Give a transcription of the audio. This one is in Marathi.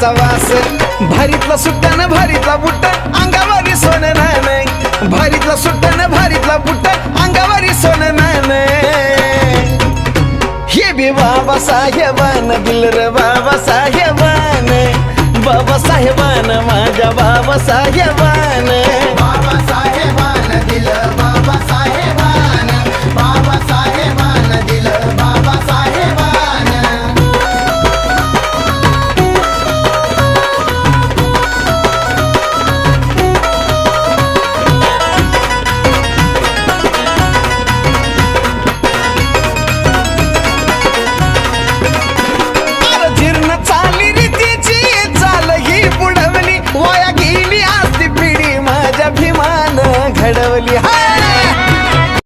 फुलाचा वास भारीतला सुट्टान भारीतला बुट्ट अंगावरी सोनं नान भारीतला सुट्टान भारीतला बुट्ट अंगावरी सोनं नान हे बी बाबा साहेबान दिल रे बाबा साहेबान माझ्या बाबा साहेबान